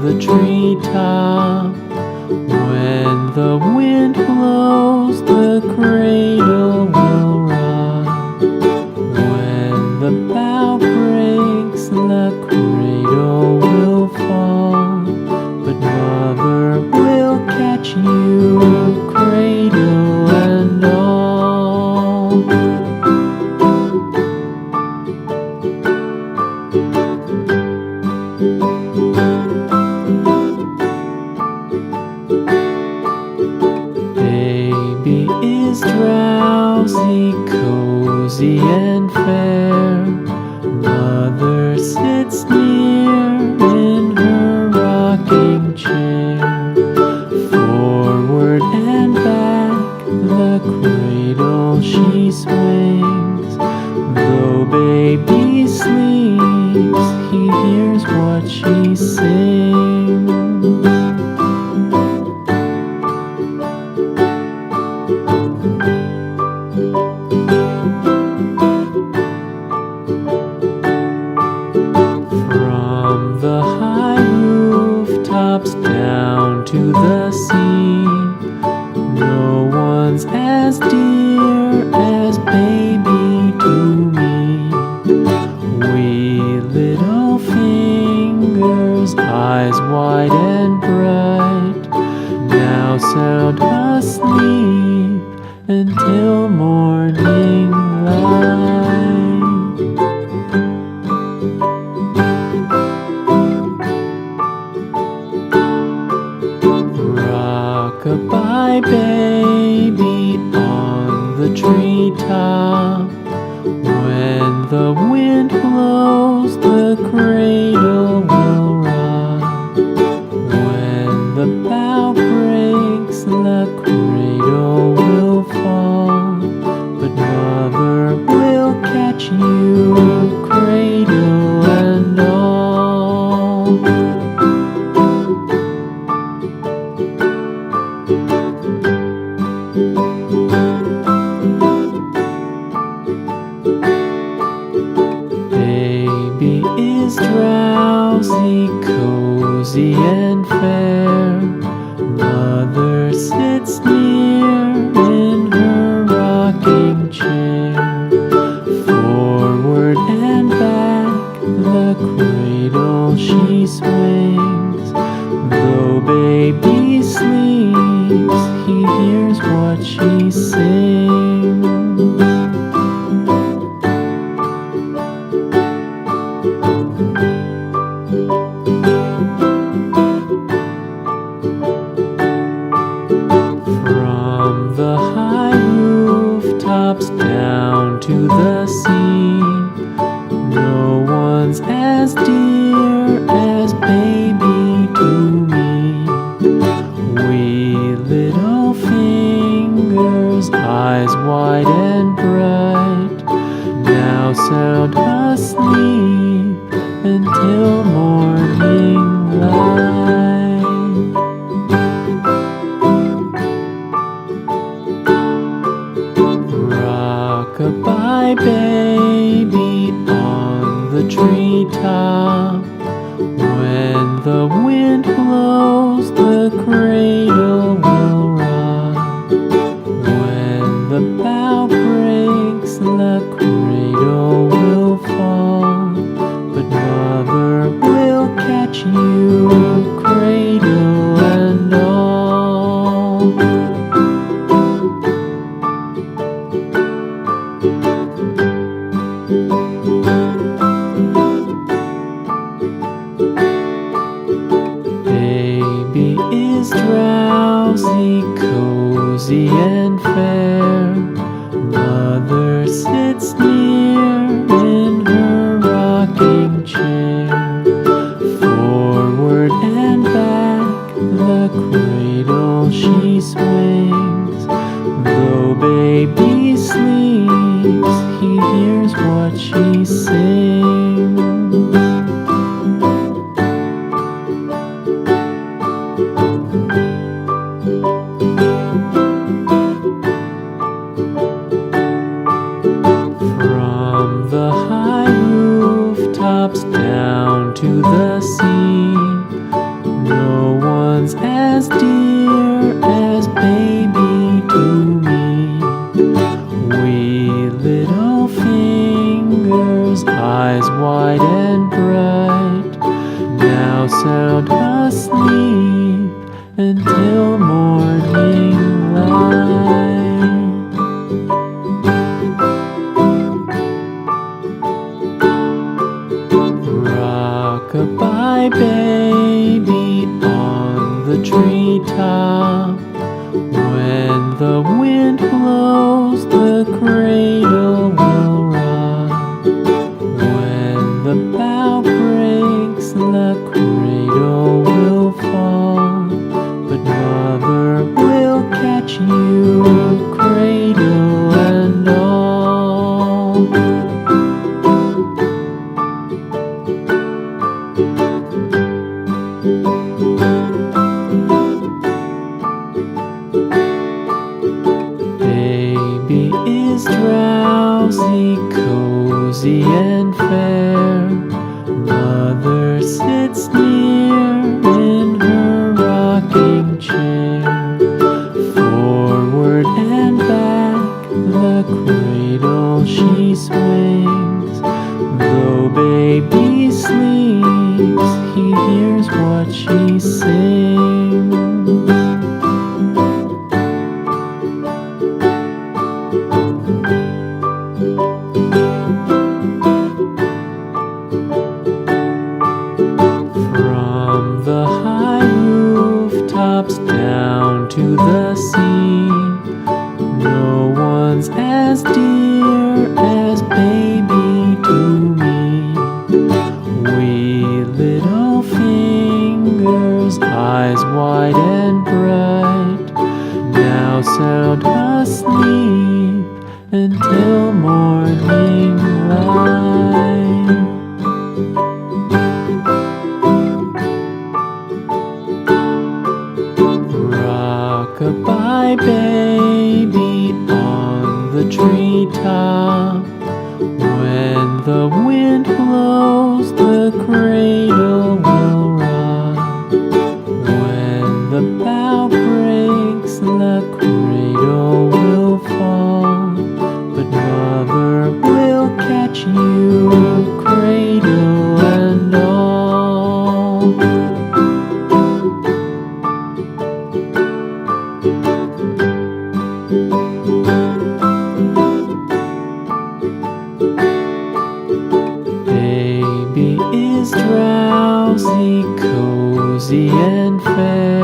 the treetop. When the wind blows, the cradle will rock. When the bough breaks, the cradle will fall. But Mother will catch you, cradle and all. Baby is drowsy, cozy and fair. Mother sits near in her rocking chair. Forward and back, the cradle she swings. Though baby sleeps, he hears what she sings. From the high rooftops down to the sea, no one's as dear as baby to me. Wee little fingers, eyes wide and bright, now sound asleep until morning light. Rock-a-bye baby on the treetop. When the wind blows, the cradle will rock. When the bough breaks, the cradle will fall. But Mother will catch you, cradle and all. Baby is drowsy, cozy and fair. Mother sits near in her rocking chair. Forward and back, the cradle she swings. Though baby sleeps, he hears what she sings. From the high rooftops down to the sea, no one's as dear as baby to me. Wee little fingers, eyes wide and bright, now sound asleep until morning light. Rock-a-bye baby on the treetop. When the wind blows, the cradle will rock. When the bough breaks, the cradle will fall. But Mother will catch you, cradle and all. Baby is drowsy, cozy and fair. Mother sits near in her rocking chair. Forward and back, the cradle she swings. Though baby sleeps, he hears what she sings. down to the sea. sound asleep until morning light. Rock-a-bye baby on the treetop. When the wind blows, the cradle will rock. When the bough breaks, the cradle will fall. But mother will catch you, cradle and all. Baby is drowsy, cozy and fair. Mother sits near in her rocking chair. Forward and back, the cradle she swings. Though baby sleeps, he hears what she sings. From the high rooftops down to the sea, no one's as dear as baby to me. Wee little fingers, eyes wide and bright, now sound asleep until morning light. Rock-a-bye baby on the treetop. When the wind blows, the cradle will rock. When the bough breaks, the cradle will fall. But mother will catch you, cradle and all. Baby is drowsy, cozy and fair.